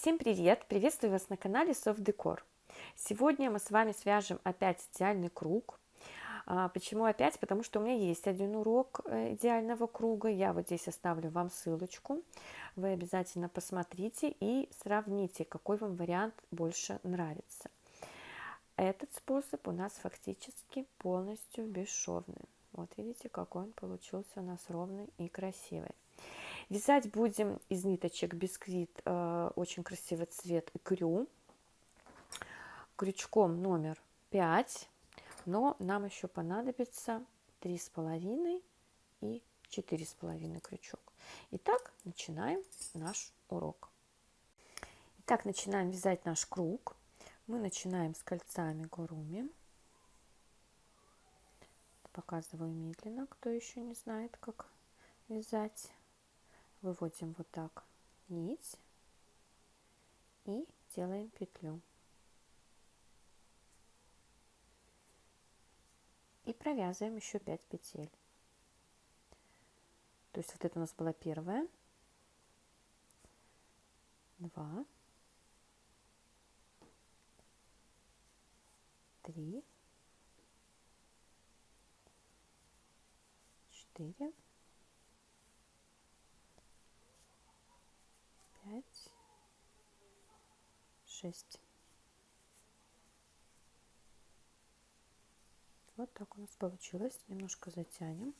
Всем привет! Приветствую вас на канале Soft Decor. Сегодня мы с вами свяжем опять идеальный круг. Почему опять? Потому что у меня есть один урок идеального круга. Я вот здесь оставлю вам ссылочку. Вы обязательно посмотрите и сравните, какой вам вариант больше нравится. Этот способ у нас фактически полностью бесшовный. Вот видите, какой он получился у нас ровный и красивый. Вязать будем из ниточек бисквит, очень красивый цвет икрю, крючком номер 5, но нам еще понадобится 3,5 и 4,5 крючок. Итак, начинаем наш урок. Итак, начинаем вязать наш круг. Мы начинаем с кольца амигуруми. Показываю медленно, кто еще не знает, как вязать. Выводим вот так нить и делаем петлю. И провязываем еще 5 петель. То есть вот это у нас была первая, 2, 3, 4, 5, 6. Вот так у нас получилось. Немножко затянем.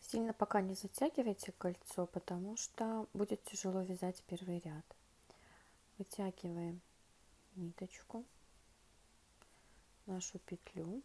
Сильно пока не затягивайте кольцо, потому что будет тяжело вязать первый ряд. Вытягиваем ниточку, нашу петлю.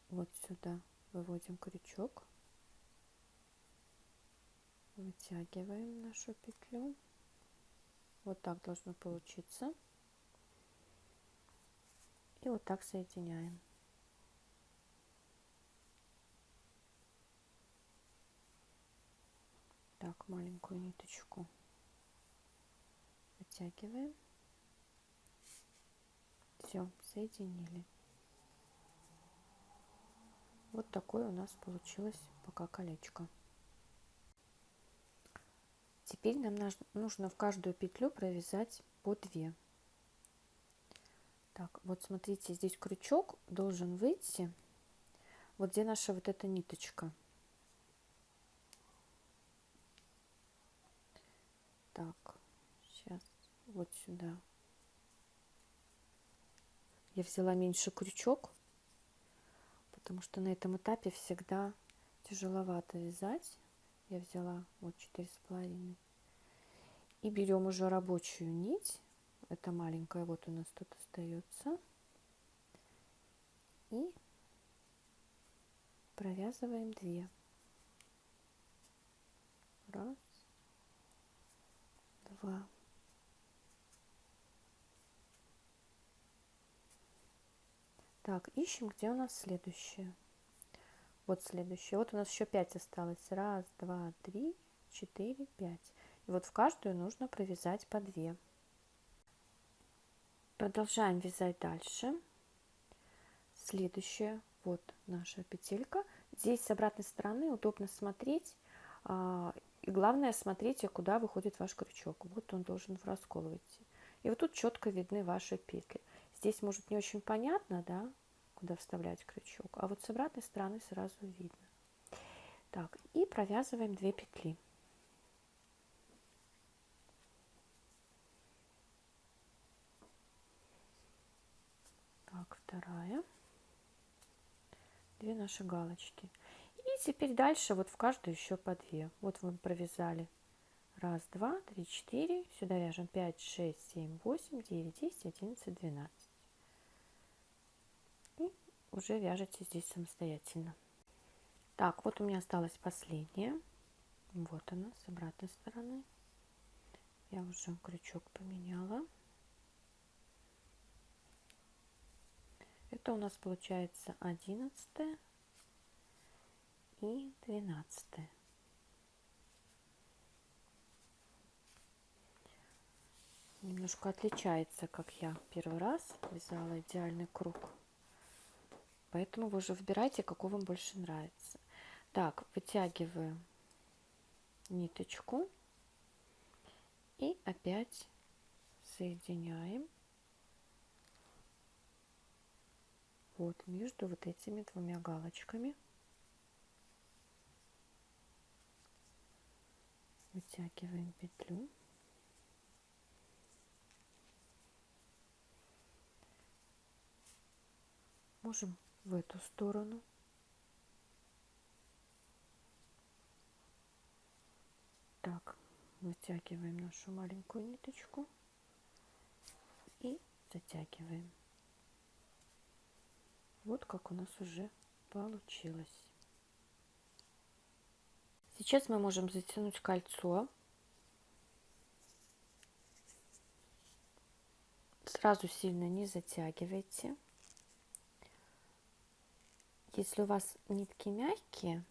Вот сюда выводим крючок, вытягиваем нашу петлю. Вот так должно получиться. И вот так соединяем. Так, маленькую ниточку вытягиваем. Все, соединили. Вот такое у нас получилось пока колечко. Теперь нам нужно в каждую петлю провязать по 2. Так, вот смотрите, здесь крючок должен выйти, вот где наша вот эта ниточка. Так, сейчас вот сюда. Я взяла меньше крючок, потому что на этом этапе всегда тяжеловато вязать. Я взяла вот 4,5. И берем уже рабочую нить. Это маленькая, вот у нас тут остается. И провязываем 2. Раз, 2. Так, ищем, где у нас следующее. Вот следующее. Вот у нас еще 5 осталось. Раз, 2, 3, 4, 5. И вот в каждую нужно провязать по 2. Продолжаем вязать дальше. Следующая, вот наша петелька. Здесь с обратной стороны удобно смотреть. И главное, смотрите, куда выходит ваш крючок. Вот он должен в раскол выйти. И вот тут четко видны ваши петли. Здесь может не очень понятно, да, куда вставлять крючок. А вот с обратной стороны сразу видно. Так, и провязываем 2 петли. Так, вторая. 2 наши галочки. И теперь дальше вот в каждую еще по 2. Вот мы провязали. Раз, 2, 3, 4. Сюда вяжем 5, 6, 7, 8, 9, 10, 11, 12. И уже вяжете здесь самостоятельно. Так, вот у меня осталась последняя. Вот она с обратной стороны. Я уже крючок поменяла. Это у нас получается 11 и 12. Немножко отличается, как я первый раз вязала идеальный круг. Поэтому вы уже выбирайте, какой вам больше нравится. Так, вытягиваю ниточку и опять соединяем вот между вот этими двумя галочками. Вытягиваем петлю. Можем в эту сторону. Так, вытягиваем нашу маленькую ниточку и затягиваем. Вот как у нас уже получилось. Сейчас мы можем затянуть кольцо. Сразу сильно не затягивайте. Если у вас нитки мягкие,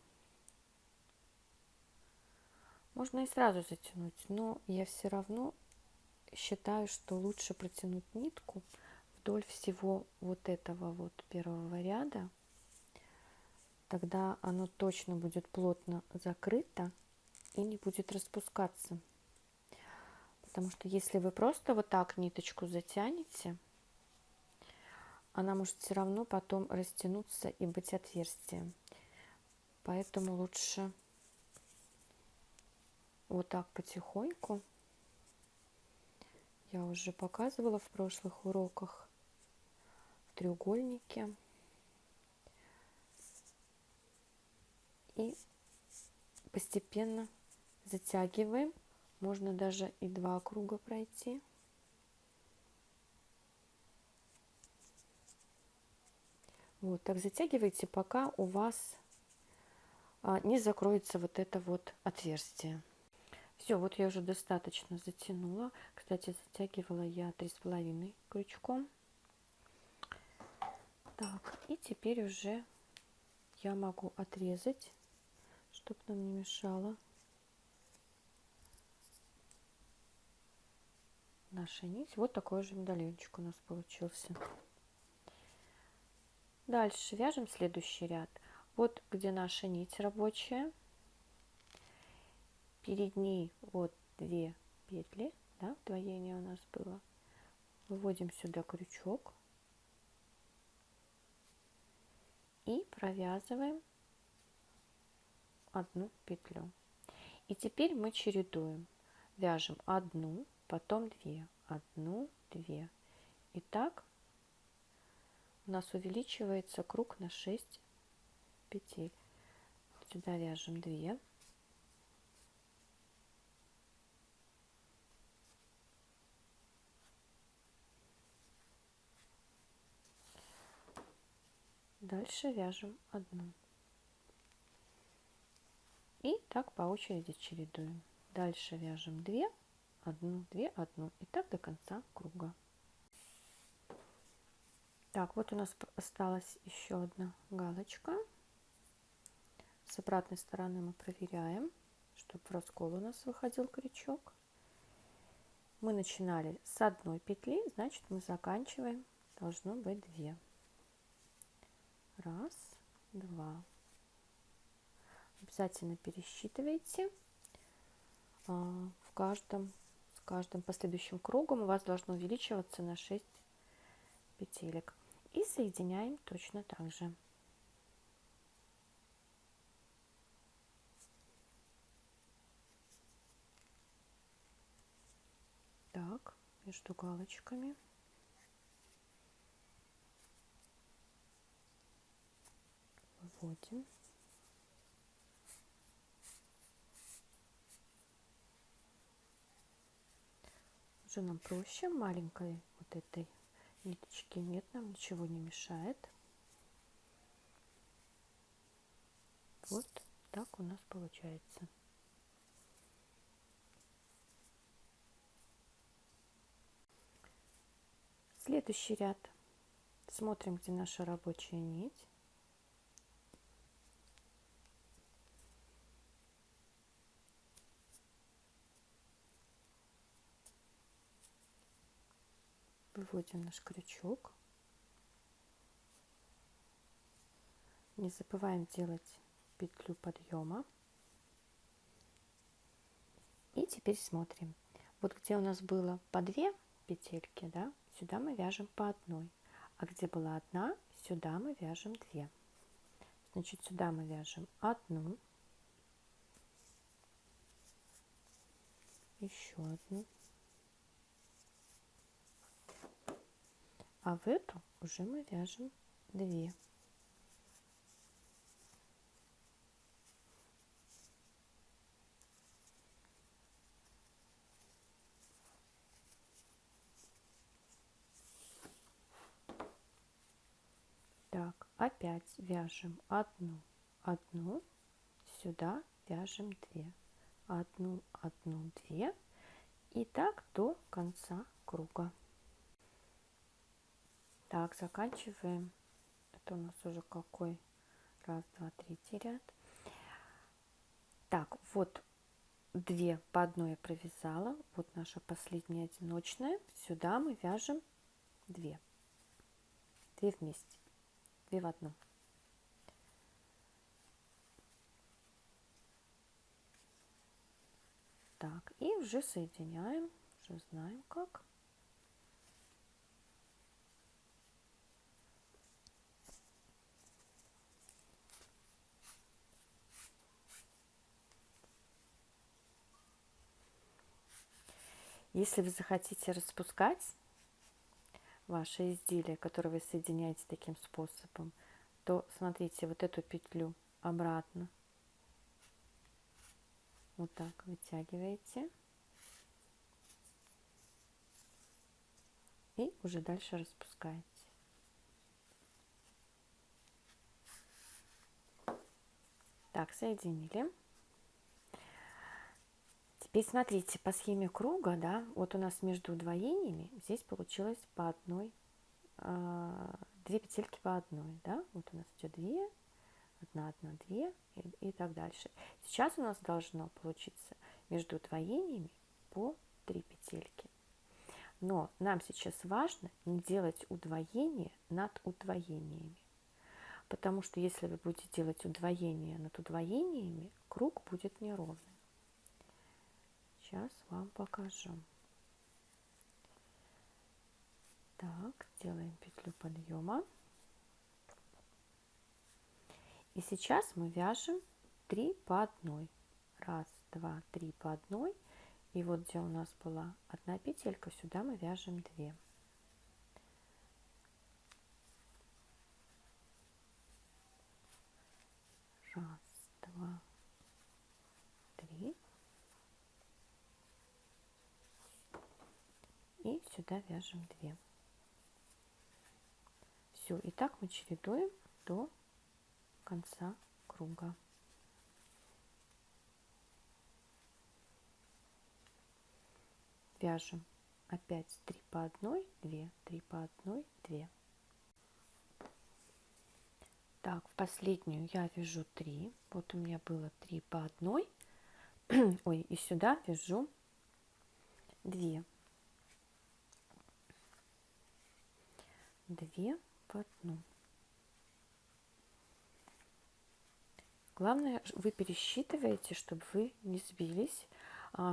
можно и сразу затянуть, но я все равно считаю, что лучше протянуть нитку вдоль всего вот этого вот первого ряда. Тогда оно точно будет плотно закрыто и не будет распускаться. Потому что если вы просто вот так ниточку затянете, она может все равно потом растянуться и быть отверстием. Поэтому лучше вот так потихоньку. Я уже показывала в прошлых уроках в треугольнике. И постепенно затягиваем. Можно даже и 2 круга пройти. Вот так затягивайте, пока у вас не закроется вот это вот отверстие. Все, вот я уже достаточно затянула. Кстати, затягивала я 3,5 крючком. Так, и теперь уже я могу отрезать, чтобы нам не мешало наша нить. Вот такой же медальончик у нас получился. Дальше вяжем следующий ряд. Вот где наша нить рабочая. Перед ней вот 2 петли, да, вдвоение у нас было. Выводим сюда крючок и провязываем 1 петлю. И теперь мы чередуем. Вяжем 1, потом 2, 1, 2. И так у нас увеличивается круг на 6 петель. Сюда вяжем 2. Дальше вяжем 1. И так по очереди чередуем. Дальше вяжем 2, 1, 2, 1. И так до конца круга. Так, вот у нас осталась еще одна галочка. С обратной стороны мы проверяем, чтобы в раскол у нас выходил крючок. Мы начинали с 1 петли, значит мы заканчиваем, должно быть 2. 1, 2. Обязательно пересчитывайте. С каждым последующим кругом у вас должно увеличиваться на 6 петелек. И соединяем точно так же. Так, между галочками. Выводим. Уже нам проще, маленькой вот этой ниточки нет, нам ничего не мешает. Вот так у нас получается. Следующий ряд. Смотрим, где наша рабочая нить. Выводим наш крючок. Не забываем делать петлю подъема. И теперь смотрим. Вот где у нас было по 2 петельки, да, сюда мы вяжем по одной. А где была одна, сюда мы вяжем 2. Значит, сюда мы вяжем одну, еще одну, а в эту уже мы вяжем 2. Так, опять вяжем одну, сюда вяжем 2, одну, 2, и так до конца круга. Так, заканчиваем. Это у нас уже какой? Раз, два, третий ряд. Так, вот 2 по одной я провязала. Вот наша последняя одиночная. Сюда мы вяжем 2 вместе, 2 в одну. Так, и уже соединяем, уже знаем как. Если вы захотите распускать ваше изделие, которое вы соединяете таким способом, то смотрите, вот эту петлю обратно вот так вытягиваете и уже дальше распускаете. Так, соединили. Теперь смотрите, по схеме круга, да, вот у нас между удвоениями здесь получилось по одной, 2 петельки по одной, да, вот у нас идет 2, 1, 2 и так дальше. Сейчас у нас должно получиться между удвоениями по 3 петельки. Но нам сейчас важно не делать удвоение над удвоениями, потому что если вы будете делать удвоение над удвоениями, круг будет неровный. Сейчас вам покажу. Так, делаем петлю подъема. И сейчас мы вяжем 3 по одной. Раз, два, 3 по одной. И вот где у нас была 1 петелька, сюда мы вяжем 2. Раз, два, 3. И сюда вяжем 2. Все, и так мы чередуем до конца круга. Вяжем опять 3 по одной, 2, 3 по одной, 2. Так, в последнюю я вяжу 3. Вот у меня было 3 по одной. Ой, и сюда вяжу 2. 2 в одну. Главное, вы пересчитываете, чтобы вы не сбились,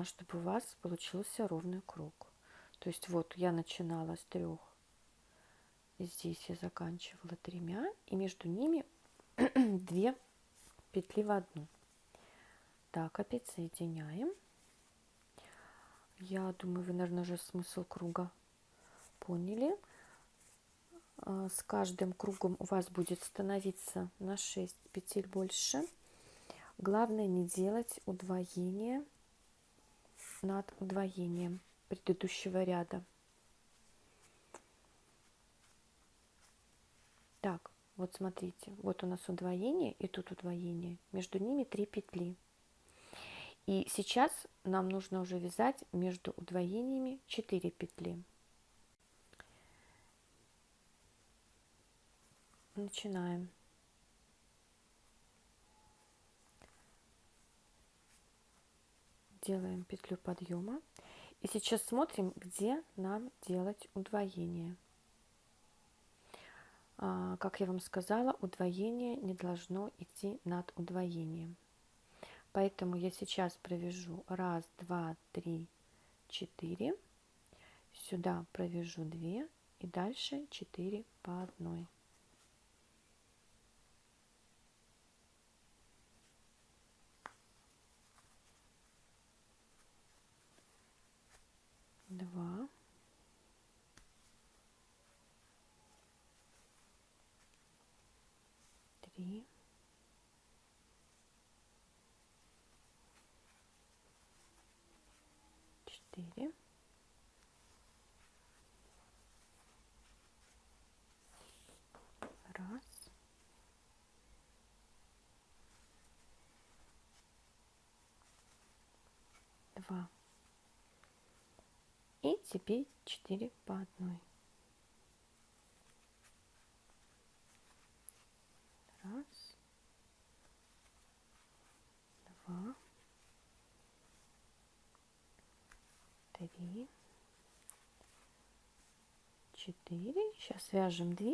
чтобы у вас получился ровный круг. То есть вот я начинала с 3, и здесь я заканчивала 3, и между ними 2 петли в одну. Так, опять соединяем. Я думаю, вы, наверное, уже смысл круга поняли. С каждым кругом у вас будет становиться на 6 петель больше. Главное не делать удвоение над удвоением предыдущего ряда. Так, вот смотрите, вот у нас удвоение и тут удвоение. Между ними 3 петли. И сейчас нам нужно уже вязать между удвоениями 4 петли. Начинаем. Делаем петлю подъема. И сейчас смотрим, где нам делать удвоение. Как я вам сказала, удвоение не должно идти над удвоением. Поэтому я сейчас провяжу 1, 2, 3, 4. Сюда провяжу 2 и дальше 4 по одной. Два, 3, 4. Раз, два. И теперь 4 по одной. Раз, два, 3, 4. Сейчас свяжем 2,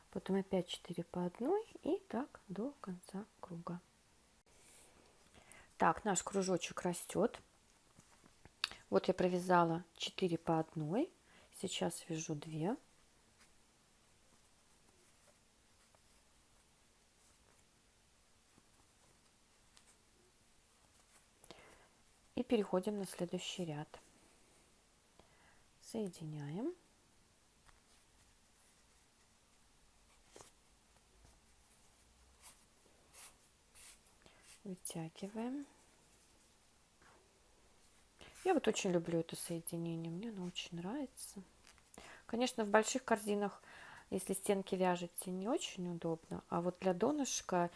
потом опять 4 по одной и так до конца круга. Так, наш кружочек растет. Вот я провязала 4 по одной. Сейчас вяжу 2. И переходим на следующий ряд. Соединяем. Вытягиваем. Я вот очень люблю это соединение, мне оно очень нравится. Конечно, в больших корзинах, если стенки вяжете, не очень удобно, а вот для донышка,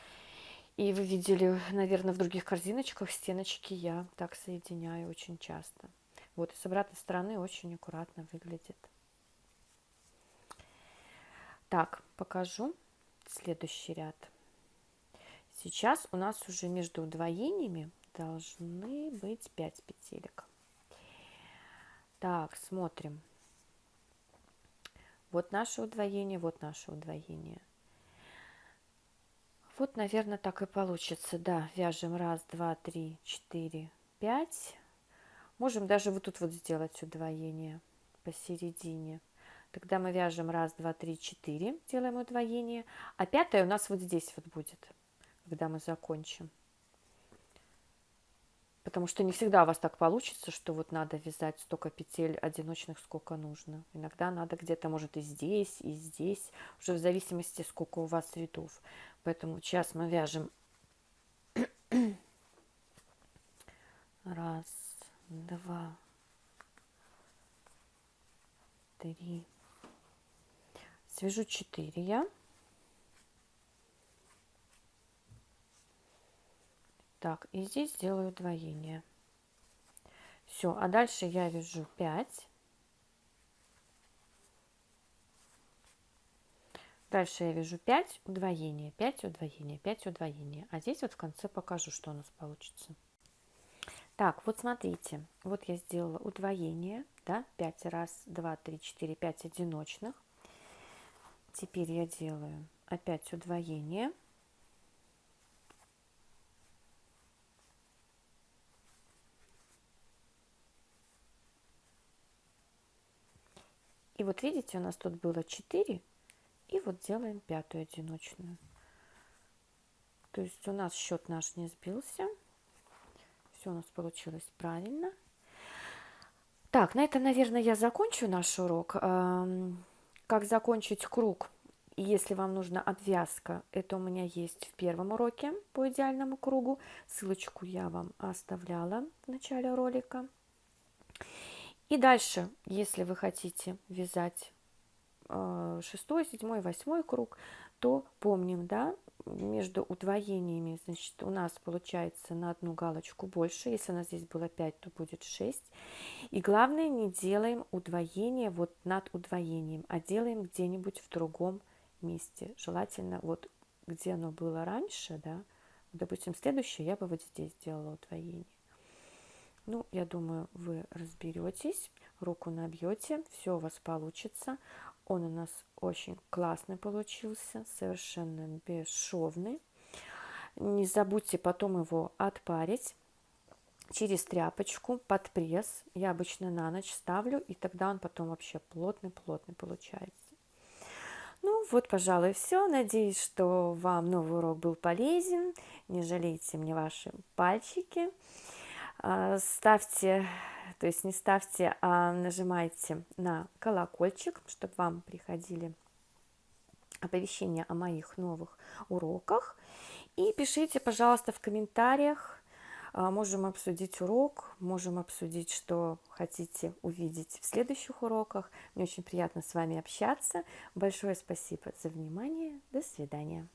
и вы видели, наверное, в других корзиночках стеночки я так соединяю очень часто. Вот, и с обратной стороны очень аккуратно выглядит. Так, покажу следующий ряд. Сейчас у нас уже между удвоениями должны быть 5 петелек. Так, смотрим. Вот наше удвоение, вот наше удвоение. Вот, наверное, так и получится. Да, вяжем 1, 2, 3, 4, 5. Можем даже вот тут вот сделать удвоение посередине. Тогда мы вяжем 1, 2, 3, 4, делаем удвоение. А 5 у нас вот здесь вот будет, когда мы закончим. Потому что не всегда у вас так получится, что вот надо вязать столько петель одиночных, сколько нужно. Иногда надо где-то, может, и здесь, уже в зависимости, сколько у вас рядов. Поэтому сейчас мы вяжем 1, 2, 3. Свяжу 4 я. Так, и здесь делаю удвоение. Все, а дальше я вяжу 5. Дальше я вяжу 5 удвоения, 5 удвоения, 5 удвоения. А здесь вот в конце покажу, что у нас получится. Так, вот смотрите, вот я сделала удвоение, да, 5 раз, 2, 3, 4, 5 одиночных. Теперь я делаю опять удвоение. И вот видите, у нас тут было 4, и вот делаем 5-ю одиночную. То есть у нас счет наш не сбился. Все у нас получилось правильно. Так, на этом, наверное, я закончу наш урок. Как закончить круг, если вам нужна обвязка, это у меня есть в первом уроке по идеальному кругу. Ссылочку я вам оставляла в начале ролика. И дальше, если вы хотите вязать 6, 7, 8 круг, то помним, да, между удвоениями, значит, у нас получается на одну галочку больше. Если у нас здесь было 5, то будет 6. И главное, не делаем удвоение вот над удвоением, а делаем где-нибудь в другом месте. Желательно вот где оно было раньше, да, допустим, следующее я бы вот здесь сделала удвоение. Ну, я думаю, вы разберетесь, руку набьете, все у вас получится. Он у нас очень классный получился, совершенно бесшовный. Не забудьте потом его отпарить через тряпочку под пресс. Я обычно на ночь ставлю, и тогда он потом вообще плотный-плотный получается. Ну вот, пожалуй, все. Надеюсь, что вам новый урок был полезен. Не жалейте мне ваши пальчики. Ставьте, то есть не ставьте, а нажимайте на колокольчик, чтобы вам приходили оповещения о моих новых уроках. И пишите, пожалуйста, в комментариях. Можем обсудить урок, можем обсудить, что хотите увидеть в следующих уроках. Мне очень приятно с вами общаться. Большое спасибо за внимание. До свидания.